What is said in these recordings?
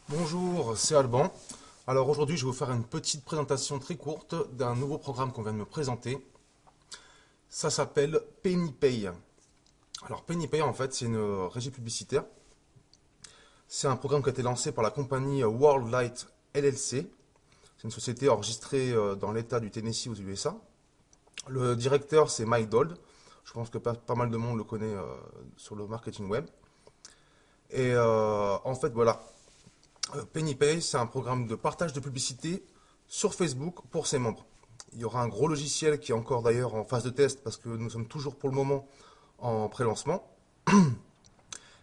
Bonjour, c'est Alban. Alors aujourd'hui, je vais vous faire une petite présentation très courte d'un nouveau programme qu'on vient de me présenter. Ça s'appelle PennyPay. Alors PennyPay, en fait, c'est une régie publicitaire. C'est un programme qui a été lancé par la compagnie World Light LLC. C'est une société enregistrée dans l'État du Tennessee aux USA. Le directeur, c'est Mike Dold. Je pense que pas mal de monde le connaît sur le marketing web. Et en fait, voilà, PennyPay, c'est un programme de partage de publicité sur Facebook pour ses membres. Il y aura un gros logiciel qui est encore d'ailleurs en phase de test parce que nous sommes toujours pour le moment en pré-lancement.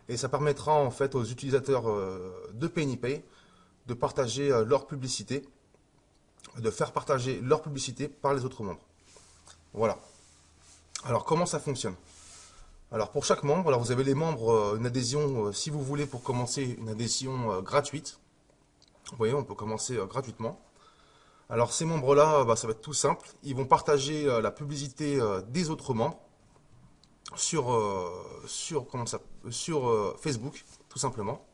Et ça permettra en fait aux utilisateurs de PennyPay de partager leur publicité, de faire partager leur publicité par les autres membres. Voilà. Alors comment ça fonctionne? Alors pour chaque membre, alors vous avez les membres, une adhésion, si vous voulez pour commencer, une adhésion gratuite. Vous voyez, on peut commencer gratuitement. Alors ces membres-là, ça va être tout simple. Ils vont partager la publicité des autres membres sur Facebook, tout simplement.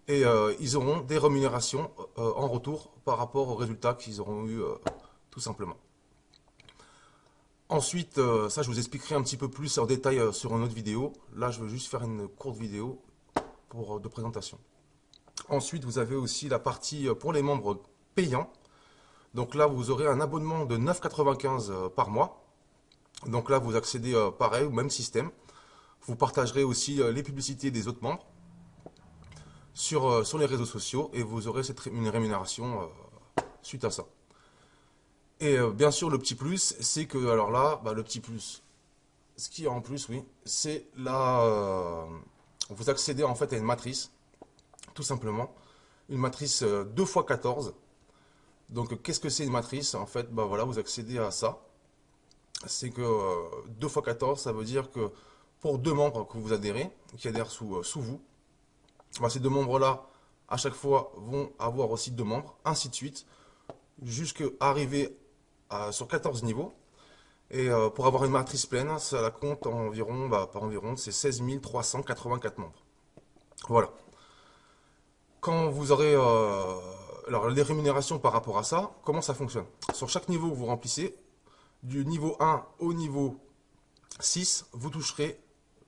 Et ils auront des rémunérations en retour par rapport aux résultats qu'ils auront eu tout simplement. Ensuite, ça je vous expliquerai un petit peu plus en détail sur une autre vidéo. Là, je veux juste faire une courte vidéo de présentation. Ensuite, vous avez aussi la partie pour les membres payants. Donc là, vous aurez un abonnement de 9,95 par mois. Donc là, vous accédez pareil au même système. Vous partagerez aussi les publicités des autres membres sur les réseaux sociaux et vous aurez une rémunération suite à ça. Et bien sûr, le petit plus, c'est que, alors là, le petit plus, ce qui est en plus, oui, c'est là, vous accédez en fait à une matrice, tout simplement, une matrice 2x14. Donc, qu'est-ce que c'est une matrice? En fait, voilà, vous accédez à ça. C'est que 2x14, ça veut dire que pour deux membres que vous adhérez, qui adhèrent sous vous, ces deux membres-là, à chaque fois, vont avoir aussi deux membres, ainsi de suite, jusqu'à arriver sur 14 niveaux. Et pour avoir une matrice pleine, ça la compte environ, par environ, c'est 16 384 membres. Voilà. Quand vous aurez alors les rémunérations par rapport à ça, comment ça fonctionne? Sur chaque niveau que vous remplissez, du niveau 1 au niveau 6, vous toucherez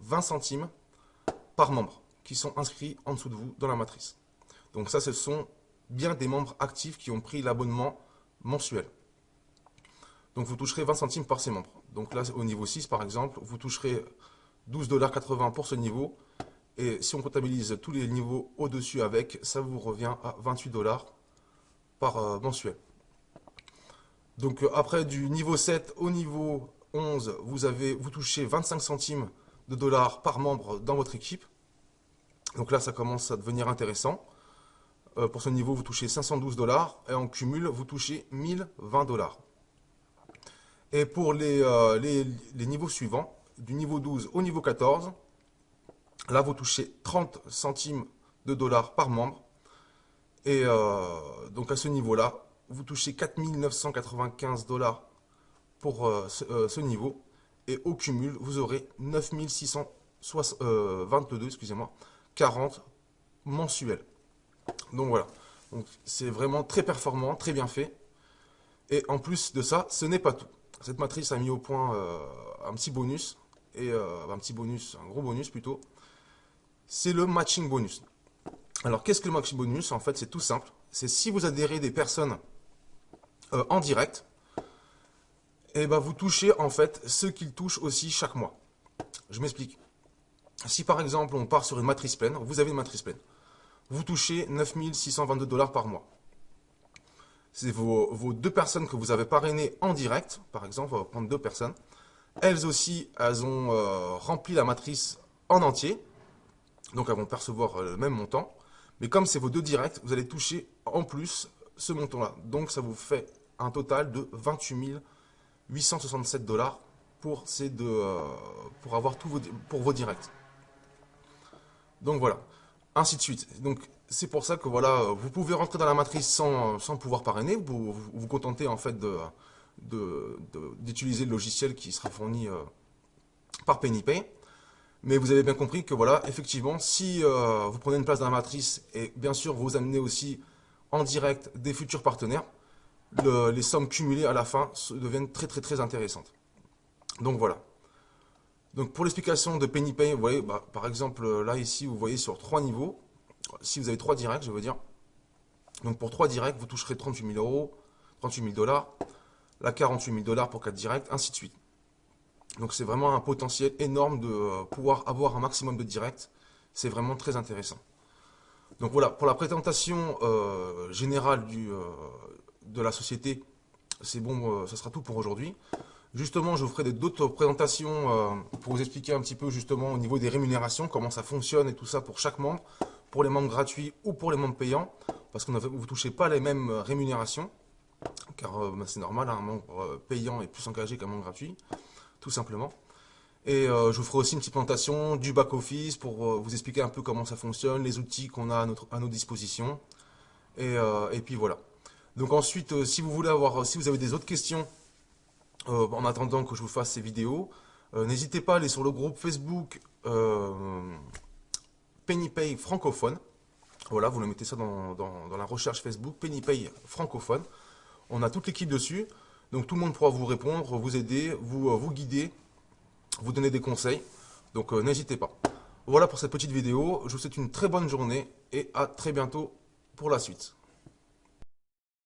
20 centimes par membre qui sont inscrits en dessous de vous dans la matrice. Donc ça, ce sont bien des membres actifs qui ont pris l'abonnement mensuel. Donc vous toucherez 20 centimes par ces membres. Donc là, au niveau 6, par exemple, vous toucherez 12,80 $ pour ce niveau. Et si on comptabilise tous les niveaux au-dessus avec, ça vous revient à 28 $ par mensuel. Donc après, du niveau 7 au niveau 11, vous touchez 25 centimes de dollars par membre dans votre équipe. Donc là, ça commence à devenir intéressant. Pour ce niveau, vous touchez 512 $ et en cumul, vous touchez 1020 $. Et pour les niveaux suivants, du niveau 12 au niveau 14, là, vous touchez 30 centimes de dollars par membre. Et donc à ce niveau-là, vous touchez 4 995 $ pour ce niveau. Et au cumul, vous aurez 9 622, excusez-moi, 40 mensuels. Donc voilà. Donc c'est vraiment très performant, très bien fait. Et en plus de ça, ce n'est pas tout. Cette matrice a mis au point un petit bonus, et un gros bonus plutôt. C'est le matching bonus. Alors qu'est-ce que le matching bonus? En fait, c'est tout simple. C'est si vous adhérez des personnes en direct, et vous touchez en fait ce qu'ils touchent aussi chaque mois. Je m'explique. Si par exemple on part sur une matrice pleine, vous avez une matrice pleine, vous touchez 9 622 $ par mois. C'est vos deux personnes que vous avez parrainées en direct, par exemple, on va prendre deux personnes. Elles aussi, elles ont rempli la matrice en entier, donc elles vont percevoir le même montant. Mais comme c'est vos deux directs, vous allez toucher en plus ce montant-là. Donc ça vous fait un total de 28 867 $ pour pour avoir pour vos directs. Donc voilà, ainsi de suite. Donc c'est pour ça que voilà, vous pouvez rentrer dans la matrice sans pouvoir parrainer. Vous contentez en fait d'utiliser le logiciel qui sera fourni par PennyPay. Mais vous avez bien compris que voilà, effectivement, si vous prenez une place dans la matrice et bien sûr vous amenez aussi en direct des futurs partenaires, les sommes cumulées à la fin deviennent très très très intéressantes. Donc voilà. Donc pour l'explication de PennyPay, vous voyez, bah, par exemple là ici vous voyez sur 3 niveaux, si vous avez 3 directs, je veux dire, donc pour 3 directs vous toucherez 38 000 euros, 38 000 dollars, là 48 000 dollars pour 4 directs, ainsi de suite. Donc c'est vraiment un potentiel énorme de pouvoir avoir un maximum de directs, c'est vraiment très intéressant. Donc voilà, pour la présentation générale de la société, c'est bon, ça sera tout pour aujourd'hui. Justement, je vous ferai d'autres présentations pour vous expliquer un petit peu justement au niveau des rémunérations, comment ça fonctionne et tout ça pour chaque membre, pour les membres gratuits ou pour les membres payants, parce que vous ne touchez pas les mêmes rémunérations, car bah, c'est normal, hein, un membre payant est plus engagé qu'un membre gratuit, tout simplement. Et je vous ferai aussi une petite présentation du back-office pour vous expliquer un peu comment ça fonctionne, les outils qu'on a à nos dispositions, et puis voilà. Donc ensuite, si vous voulez si vous avez des autres questions, en attendant que je vous fasse ces vidéos, n'hésitez pas à aller sur le groupe Facebook PennyPay francophone. Voilà, vous le mettez ça dans la recherche Facebook, PennyPay francophone. On a toute l'équipe dessus, donc tout le monde pourra vous répondre, vous aider, vous guider, vous donner des conseils. Donc n'hésitez pas. Voilà pour cette petite vidéo, je vous souhaite une très bonne journée et à très bientôt pour la suite.